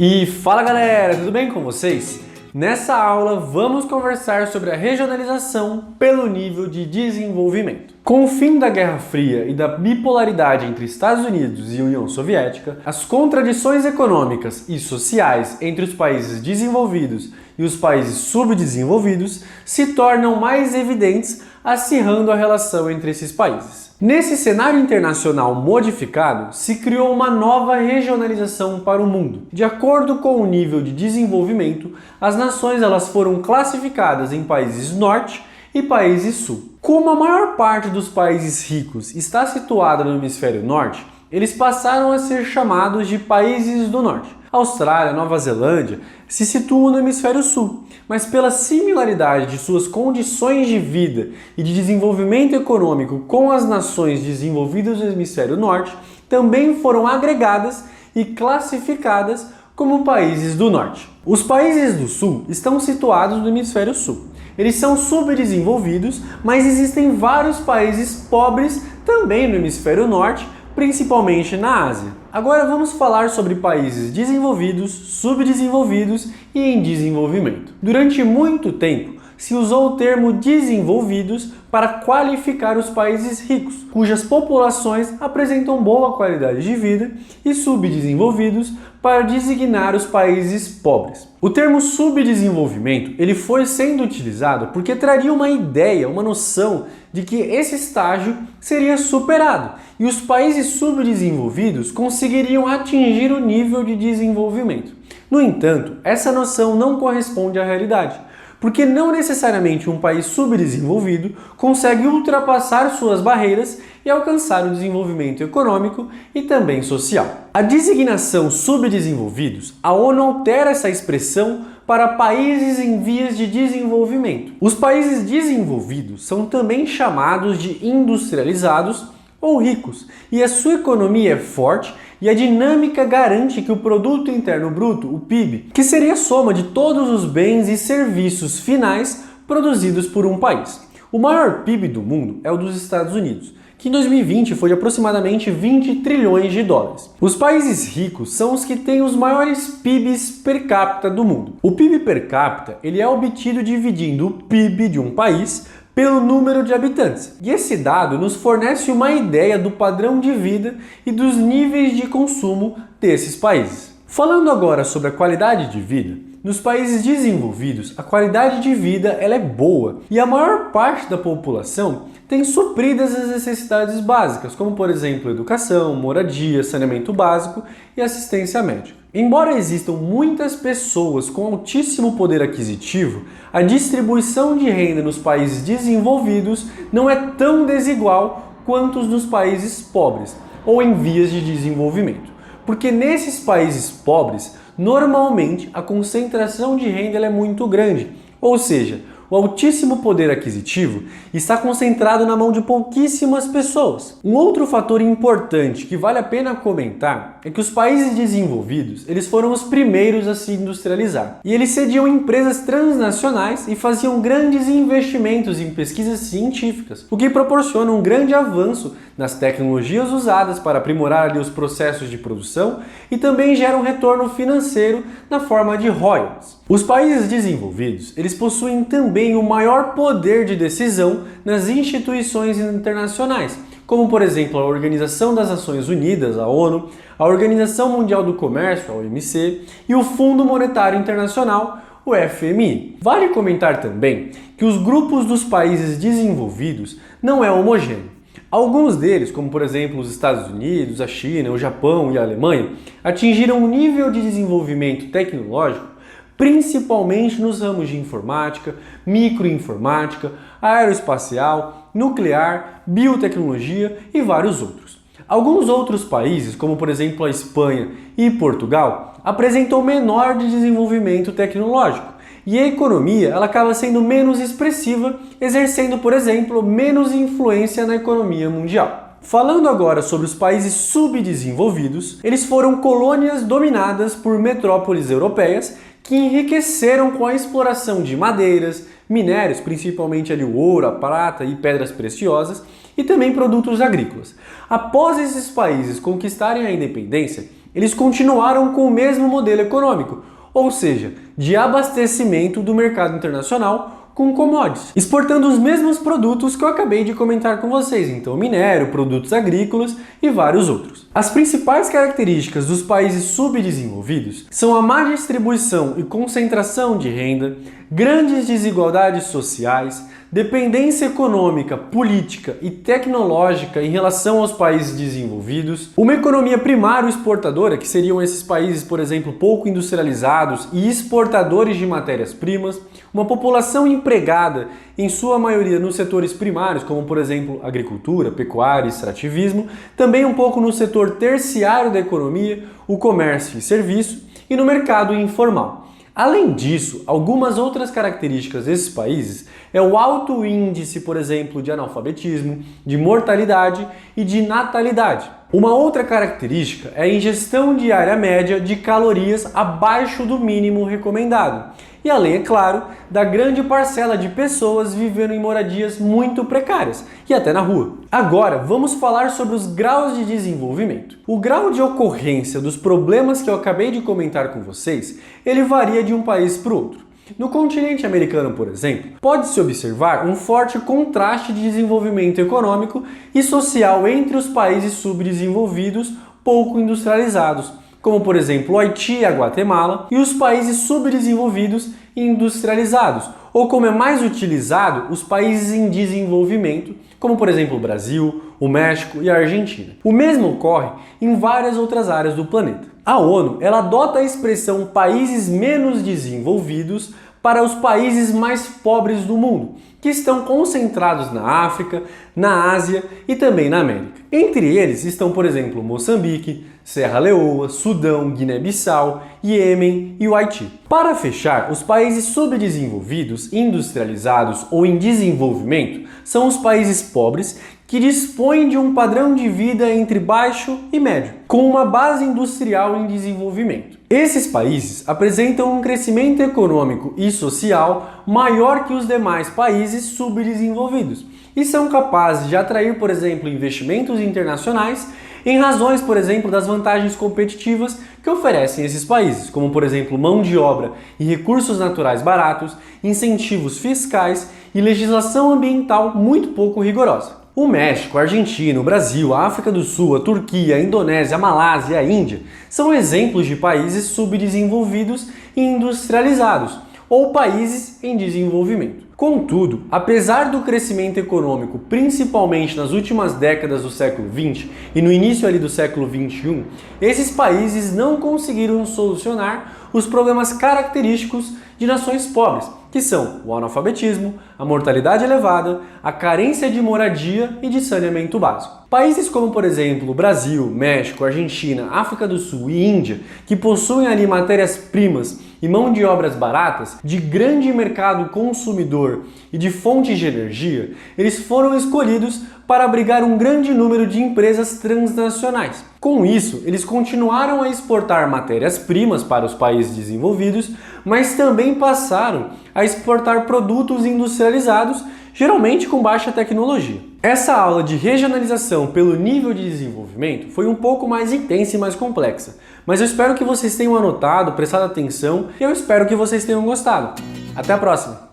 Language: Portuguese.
E fala galera, tudo bem com vocês? Nessa aula vamos conversar sobre a regionalização pelo nível de desenvolvimento. Com o fim da Guerra Fria e da bipolaridade entre Estados Unidos e União Soviética, as contradições econômicas e sociais entre os países desenvolvidos e os países subdesenvolvidos se tornam mais evidentes, acirrando a relação entre esses países. Nesse cenário internacional modificado, se criou uma nova regionalização para o mundo. De acordo com o nível de desenvolvimento, as nações foram classificadas em países norte e países sul. Como a maior parte dos países ricos está situada no hemisfério norte, eles passaram a ser chamados de países do norte. A Austrália, Nova Zelândia se situam no hemisfério sul, mas pela similaridade de suas condições de vida e de desenvolvimento econômico com as nações desenvolvidas do hemisfério norte, também foram agregadas e classificadas como países do norte. Os países do sul estão situados no hemisfério sul. Eles são subdesenvolvidos, mas existem vários países pobres também no hemisfério norte, principalmente na Ásia. Agora vamos falar sobre países desenvolvidos, subdesenvolvidos e em desenvolvimento. Durante muito tempo, se usou o termo desenvolvidos para qualificar os países ricos, cujas populações apresentam boa qualidade de vida, e subdesenvolvidos para designar os países pobres. O termo subdesenvolvimento ele foi sendo utilizado porque traria uma ideia, uma noção de que esse estágio seria superado e os países subdesenvolvidos conseguiriam atingir o nível de desenvolvimento. No entanto, essa noção não corresponde à realidade, porque não necessariamente um país subdesenvolvido consegue ultrapassar suas barreiras e alcançar o desenvolvimento econômico e também social. A designação subdesenvolvidos, a ONU altera essa expressão para países em vias de desenvolvimento. Os países desenvolvidos são também chamados de industrializados ou ricos, e a sua economia é forte e a dinâmica garante que o Produto Interno Bruto, o PIB, que seria a soma de todos os bens e serviços finais produzidos por um país. O maior PIB do mundo é o dos Estados Unidos, que em 2020 foi de aproximadamente 20 trilhões de dólares. Os países ricos são os que têm os maiores PIBs per capita do mundo. O PIB per capita ele é obtido dividindo o PIB de um país pelo número de habitantes. E esse dado nos fornece uma ideia do padrão de vida e dos níveis de consumo desses países. Falando agora sobre a qualidade de vida, nos países desenvolvidos a qualidade de vida ela é boa e a maior parte da população tem supridas as necessidades básicas, como por exemplo educação, moradia, saneamento básico e assistência médica. Embora existam muitas pessoas com altíssimo poder aquisitivo, a distribuição de renda nos países desenvolvidos não é tão desigual quanto nos países pobres ou em vias de desenvolvimento. Porque nesses países pobres, normalmente a concentração de renda é muito grande, ou seja, o altíssimo poder aquisitivo está concentrado na mão de pouquíssimas pessoas. Um outro fator importante que vale a pena comentar é que os países desenvolvidos eles foram os primeiros a se industrializar. E eles cediam empresas transnacionais e faziam grandes investimentos em pesquisas científicas, o que proporciona um grande avanço nas tecnologias usadas para aprimorar os processos de produção e também gera um retorno financeiro na forma de royalties. Os países desenvolvidos eles possuem também o maior poder de decisão nas instituições internacionais, como por exemplo a Organização das Nações Unidas, a ONU, a Organização Mundial do Comércio, a OMC, e o Fundo Monetário Internacional, o FMI. Vale comentar também que os grupos dos países desenvolvidos não é homogêneo. Alguns deles, como por exemplo os Estados Unidos, a China, o Japão e a Alemanha, atingiram um nível de desenvolvimento tecnológico principalmente nos ramos de informática, microinformática, aeroespacial, nuclear, biotecnologia e vários outros. Alguns outros países, como por exemplo a Espanha e Portugal, apresentam menor de desenvolvimento tecnológico e a economia ela acaba sendo menos expressiva, exercendo, por exemplo, menos influência na economia mundial. Falando agora sobre os países subdesenvolvidos, eles foram colônias dominadas por metrópoles europeias que enriqueceram com a exploração de madeiras, minérios, principalmente ali o ouro, a prata e pedras preciosas, e também produtos agrícolas. Após esses países conquistarem a independência, eles continuaram com o mesmo modelo econômico, ou seja, de abastecimento do mercado internacional com commodities, exportando os mesmos produtos que eu acabei de comentar com vocês, então minério, produtos agrícolas e vários outros. As principais características dos países subdesenvolvidos são a má distribuição e concentração de renda, grandes desigualdades sociais, dependência econômica, política e tecnológica em relação aos países desenvolvidos, uma economia primária exportadora, que seriam esses países, por exemplo, pouco industrializados e exportadores de matérias-primas, uma população empregada, em sua maioria nos setores primários, como por exemplo agricultura, pecuária e extrativismo, também um pouco no setor terciário da economia, o comércio e serviço, e no mercado informal. Além disso, algumas outras características desses países é o alto índice, por exemplo, de analfabetismo, de mortalidade e de natalidade. Uma outra característica é a ingestão diária média de calorias abaixo do mínimo recomendado. E além, é claro, da grande parcela de pessoas vivendo em moradias muito precárias e até na rua. Agora, vamos falar sobre os graus de desenvolvimento. O grau de ocorrência dos problemas que eu acabei de comentar com vocês, ele varia de um país para o outro. No continente americano, por exemplo, pode-se observar um forte contraste de desenvolvimento econômico e social entre os países subdesenvolvidos pouco industrializados, como por exemplo o Haiti e a Guatemala, e os países subdesenvolvidos e industrializados, ou como é mais utilizado, os países em desenvolvimento, como por exemplo o Brasil, o México e a Argentina. O mesmo ocorre em várias outras áreas do planeta. A ONU, ela adota a expressão países menos desenvolvidos para os países mais pobres do mundo, que estão concentrados na África, na Ásia e também na América. Entre eles estão, por exemplo, Moçambique, Serra Leoa, Sudão, Guiné-Bissau, Iêmen e o Haiti. Para fechar, os países subdesenvolvidos, industrializados ou em desenvolvimento são os países pobres que dispõem de um padrão de vida entre baixo e médio, com uma base industrial em desenvolvimento. Esses países apresentam um crescimento econômico e social maior que os demais países subdesenvolvidos e são capazes de atrair, por exemplo, investimentos internacionais em razões, por exemplo, das vantagens competitivas que oferecem esses países, como, por exemplo, mão de obra e recursos naturais baratos, incentivos fiscais e legislação ambiental muito pouco rigorosa. O México, a Argentina, o Brasil, a África do Sul, a Turquia, a Indonésia, a Malásia e a Índia são exemplos de países subdesenvolvidos e industrializados, ou países em desenvolvimento. Contudo, apesar do crescimento econômico, principalmente nas últimas décadas do século XX e no início ali do século XXI, esses países não conseguiram solucionar os problemas característicos de nações pobres, que são o analfabetismo, a mortalidade elevada, a carência de moradia e de saneamento básico. Países como, por exemplo, Brasil, México, Argentina, África do Sul e Índia, que possuem ali matérias-primas e mão de obras baratas, de grande mercado consumidor e de fontes de energia, eles foram escolhidos para abrigar um grande número de empresas transnacionais. Com isso, eles continuaram a exportar matérias-primas para os países desenvolvidos, mas também passaram a exportar produtos industrializados, geralmente com baixa tecnologia. Essa aula de regionalização pelo nível de desenvolvimento foi um pouco mais intensa e mais complexa, mas eu espero que vocês tenham anotado, prestado atenção e eu espero que vocês tenham gostado. Até a próxima!